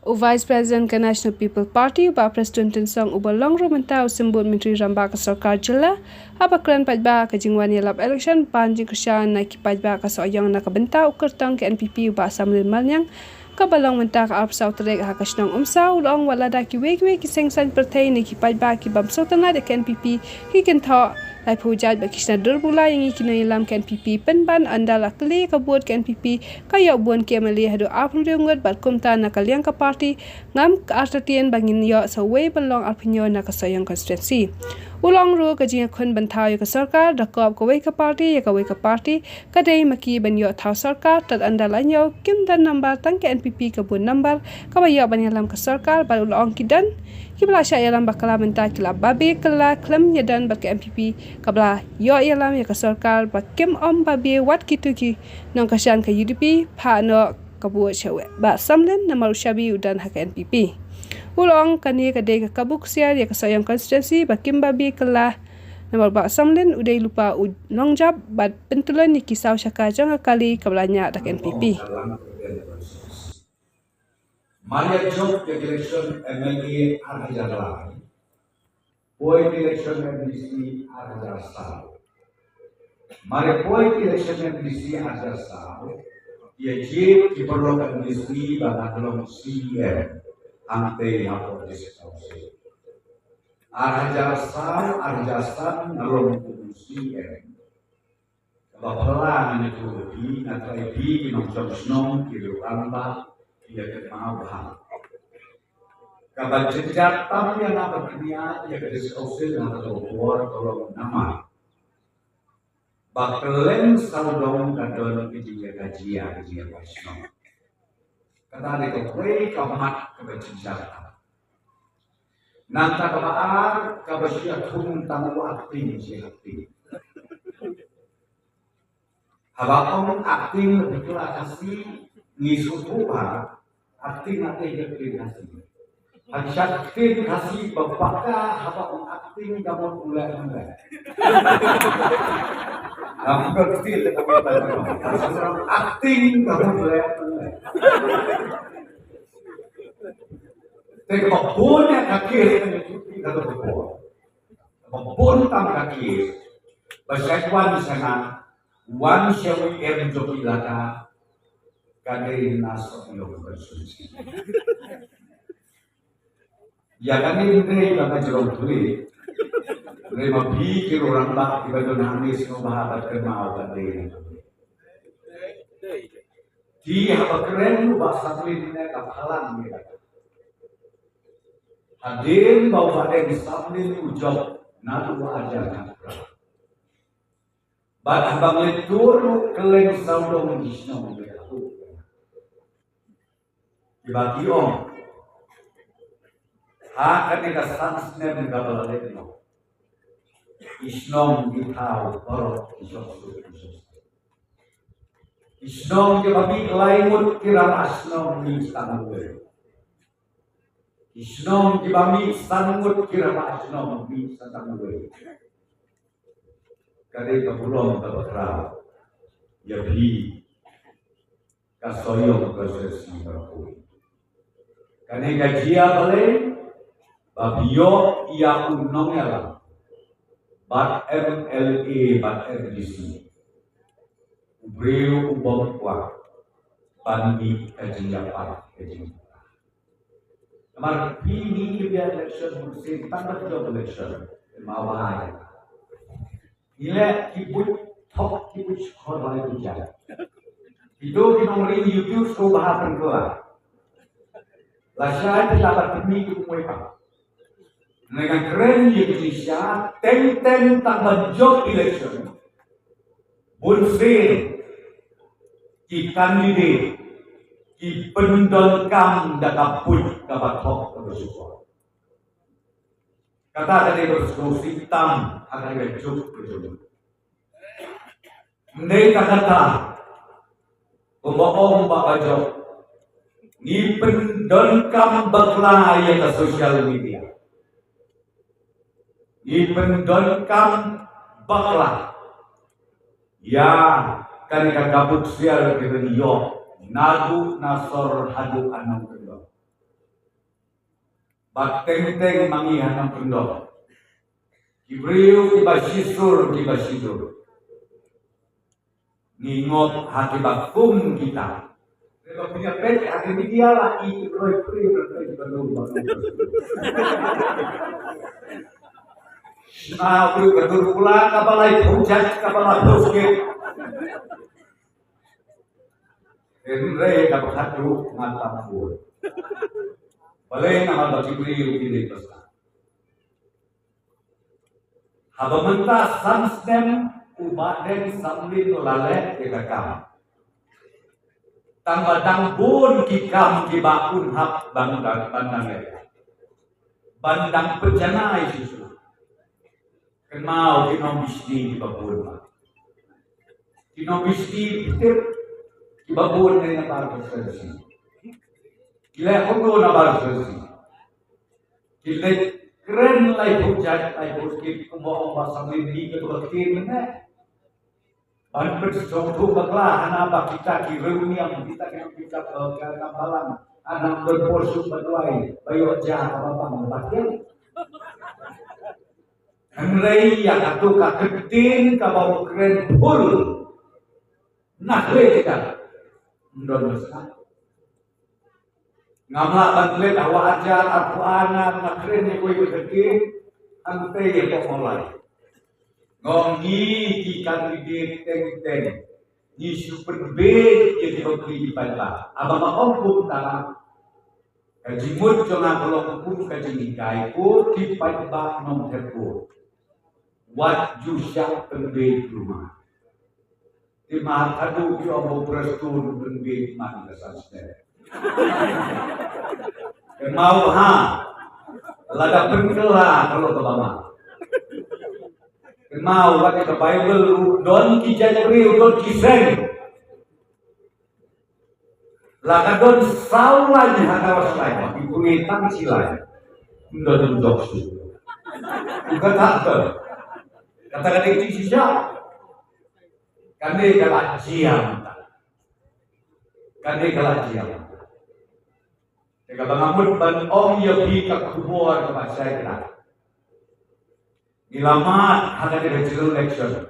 O Vice President ke National People Party ba Presiden Tensong uba longro mentau sembut Menteri Ramba ke Sarkar Jela apa keren pajba ke jingwan yalap election panji kesyan na ki pajba ke soyang na kebentau kertang ke NPP ba Samlin Manyang ke balong mentah ke Arp South Rek ha kasnong umsau long walada ki wegwe ki sengsan pertai ni ki pajba ki bam sotana de ke NPP ki kentha lai pujat ba kisna durbula yang ikina ilam ke NPP penban andala kli ka buat ke NPP kaya buan ke mali hadu apru ngot bat kumta na kaliang ka party ngam ka artatien bangin yo sa way belong alpinyo na ka sayang constituency ulang ru ka jinga khun bantau ka sarkar da ko ka way ka party ya ka way ka party ka dei maki ban yo thau sarkar tat andala nyo kim dan number tang ke NPP ka bun number ka ba yo ban yalam ka sarkar ba ulang kidan kibla sya yalam bakala menta kila babe kala klam yadan ba ke MPP kabla yo yalam ya ka sarkar ba kim om babe wat kitu ki nong kasyan ka UDP pha no kabu chawe ba samlen na marushabi udan ha ka NPP ulong kani ka de ka kabuk siar ya ka sayang constituency ba kim babe kala nomor ba samlen udai lupa longjab ba pentulan ni kisau syaka jang kali kablanya da ka NPP Maria job election MLA Arhajar point election MDC Arhajar Sahab. Maria point election MDC Arhajar Sahab. Ia jib diperlukan MDC bagaimana CM ante yang berdiskusi. Arhajar Sahab nalong CM. Bapelan itu di nanti di nongkrong senong di luar ia kemauan. Kabar jejak tapi yang apa dunia ia kediskusi dengan keluar tolong nama. Bakelen saudong kadon kejiya kajian kejiya pasno. Kata dia kue kamat kebejejak. Nanta kabar kabasya tung tamu akting siakting. Habakong akting betul kasih ngisutuha akting nanti jadi kasih. Akting kasih bapaka habakong akting kamu mulai. Kamu berarti akting kamu mulai. Tapi kebun yang kaki itu kata kebun. Kebun tam kaki. Bersyukur sana. Wan syawi jokilata kadai nasok yang bersuci. Ya kan ini bagaimana jerong tulis. Lima pikir orang bak ibadah nangis ngobahat kemau kadai. Dia apa keren bahasa tulisnya kapalan dia. Hadir bawa ada sabni ujok nalu aja nakra. Bat abang letur keleng saudong Isnom begitu. Dibagi om. Hak ketika sansnya menggabal letno. Isnom ditau orok Isnom dibagi laimut kira asnom di sanggul. Isnom dibagi sangut kira asnom di sanggul. Kadai kepulauan terperah, ya bi, kasoyong prosesi berpuluh. Kadai kajia balik, babio ia unong yalah, bat MLA bat RDC, ubreu ubom kuat, bandi kajiapan kajiapan. Kamar ini dia election musim tanpa job election, mawahaya. Nilai kibut top kibut sekolah itu jalan. Itu di nomor ini YouTube sekolah bahasan keluar. Lasai dapat demi itu mereka. Dengan keren di Indonesia, ten tambah job election. Bunsin, di kandidat, di pendongkam dapat pun dapat top bersyukur. Kata dari bersusi hitam akan berjuk. Mereka kata pembohong bajo ni pendongkam bakla yang ke sosial media. Ni pendongkam bakla ya kan kabut sial ke yo nadu nasor hadu anam kedua. Bateng-teng mangihan ng pendok. Kibriu kibasisur kibasidur. Ngingot hati bakum kita. Kalau punya pet, hati dia lagi roy-roy nah, beri betul pula kabalai hujan kabalai bosket. Henry dapat hatu mata pun. Balai nama bagi beliau pilih pesan. Haba mentah sansden ubaden sambil lalek kekam. Tambah pun kikam kibakun hak bandang ya. Bandang penjanai susu. Kenal kinobisti di babun. Kinobisti betul di babun dengan nabar versi. Gila kono nabar versi. Gila keren lai hujan lai bukit kumbaong basang di kebekin mana. Ban bersatu baklah anak kita kiruni yang kita ke kampalan anak berposu berduai bayo jah apa bagian. Henry yang atu kaketin kabau keren full. Nah kita ndon besar. Ngamla bantlet awak ajar aku anak nak keren ni koi keketin ante yang kau mulai. Ngongi di kandidat teng ni super bed yang diberi di pada abang pun dalam kajimut jangan kalau pun kajikai pun di pada nom terpur. Wat jusyak penbed rumah. Di mahal kadu ki obo prestun penbed man kesasnya. Mau ha, lada pengkelah kalau ke bama. Mau pakai ke Bible don kijai priu don kiseng. Lada don saulanya hakawas lain. Ibu ngetang silai. Don doksu. Bukan takter. Kata-kata itu sisa. Kande kalah jiam. Kande kalah jiam. Jika bangun ban om ya bi ka kubur ke masyarakat. Ilamat ada di digital election.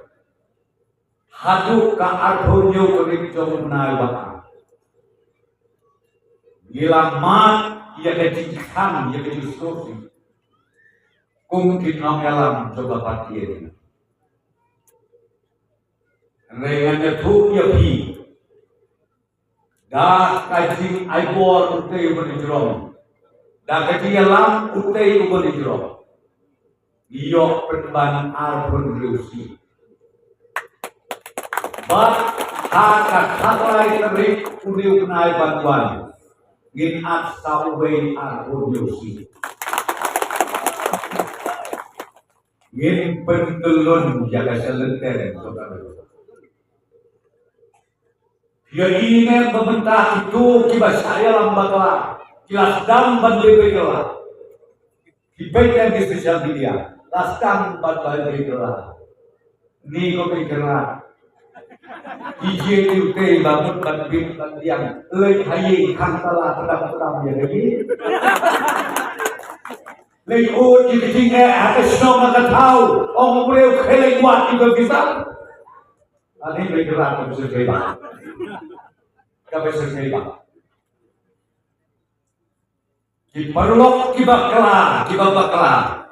Hadu ka arthonyo kulit jom nai baka. Ilamat ia kejikam ia kejustosi. Kungkin nongelam coba patien. Rengannya tu ya bi. Dah kajing aibor utei berjrom. Dah kajing alam utei berjrom. Iyo perban arpun rusi. Bat hakat hakai terik udiu kenai bantuan. Ngin at sauwei arpun rusi. Ngin pentelun jaga selenten saudara. Ya ini membentah itu kibas saya lambaklah. Kilas dam bandibiklah. Dibagian di sosial media. Laskan bandai biklah. Ni ko biklah. Ije itu bangun banding yang lei hayi kantala pedang-pedang ya lagi. Lei o jika ada semua maka tahu. Orang boleh kelai kuat juga bisa. Ani biklah tu sesuai. Kami sesuai. Diperlok kibaklah, kibaklah.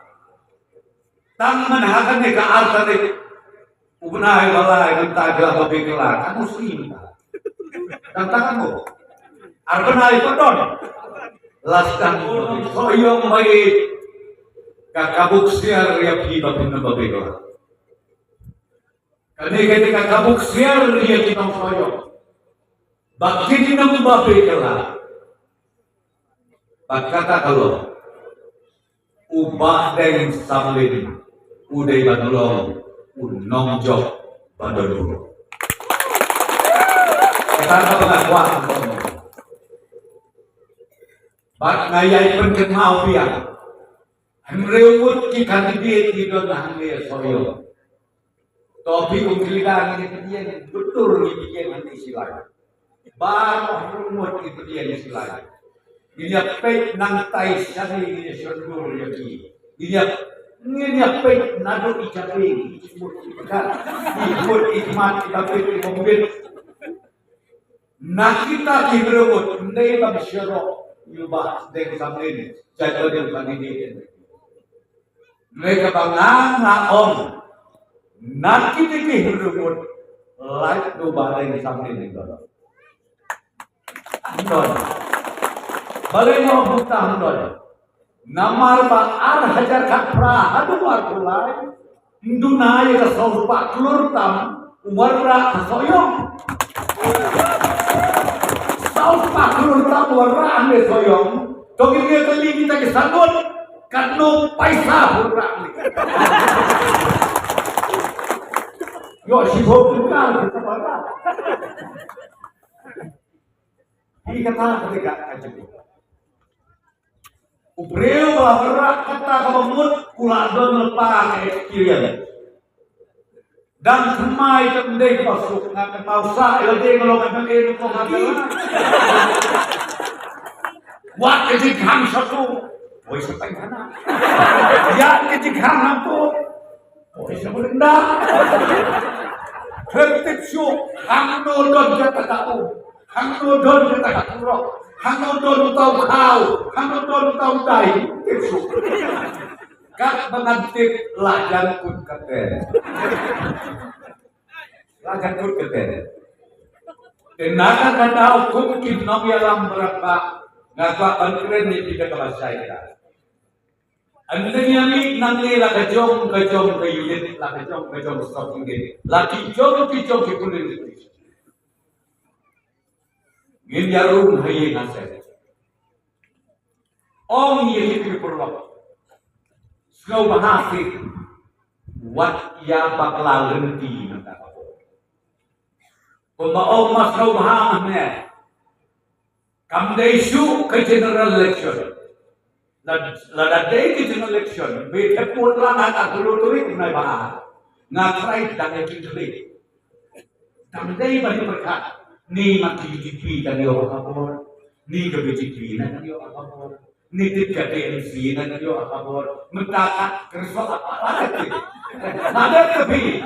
Tang menahakan ke arta de ubnai balai mentaga babiklah kan muslim. Tantanganmu. Arbenai kodon. Laskan soyong baik kakabuk siar ya kibak babiklah. Kani ketika kakabuk siar dia kita soyong. Bakti tidak babiklah. Kata kalau ubah dan samlin udai badulong unongjok badulong. Kata pengakuan bak ngayai penkemau piang henrewut ki kandidat di dalam hangir soyo topi ungkilidan ini kejadian betul ini kejadian nanti silai baru rumut itu dia silai Giniapay ng tay siya na inisyon yaki. Giniapay na doon ikapi. Ikut ikmat ikapi imobil. Nakita kibrewot hindi magsyaro yuba deng samin jadwal yung panidiin. Mereka bangang nakita kibrewot like yuba deng samin ito. Balai mau buta handol. Namar ba 8,000 kapra hadu arkulai. Indunai ka saupa klur tam warra kasoyong. Saupa klur tam warra ane soyong. Togi dia kali kita kesangot kanu paisa warra ane. Yo sibo tukar kita warra. Ini kata ketika kajeng. Ubreu berak kata kemut kuladon lepas eksperian. Dan semai tendai pasuk nak pausa lagi kalau kan itu kau ngapain? Buat kejikam satu, boleh sampai mana? Ya kejikam nampu, boleh sampai rendah. Tertib syuk, hang nodon jata kau, hang nodon jata kau. Hang nodon tahu kau, hang nodon tahu dai. Kak mengantik lajan pun keten. Lajan pun keten. Tenaga kata hukum kinong yalam berapa ngapa angkren ni tidak kemasaikan. Anda nyami nanti la kejong kayulit la kejong stop ini. Laki jong kikunin itu. Ginyarum hayi nase. Om yeli perlu. Snow bahasi. Wat ya bakla lenti nata. Pembaom mas snow bahamnya. Kamdesu ke general election. Ladadai ke general election. Bete pun lang at tulutuloy na bahas. Ngakray dangay kintuloy. Kamdei bali berkat. Ni maki-GP dan yo akabor, ni ke-BGP na yo akabor, ni TKDNC na yo akabor, mentaka kerso apa lagi? Ada tapi,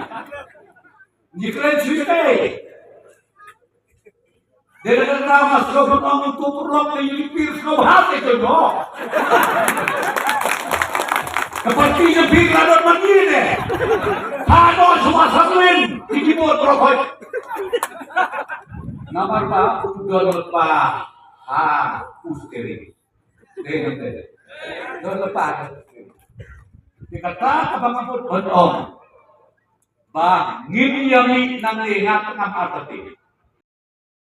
ni keren sudah. Dari nama sebab kamu tuturlok na yipir sebab hati itu no. Seperti jepir ladon mandiri. Hado semua satuin di keyboard rokok. Namar pa udol pa usteri. Udol pa. Dikata kabang abot benom. Ba ngimyami nang lingat ng apati.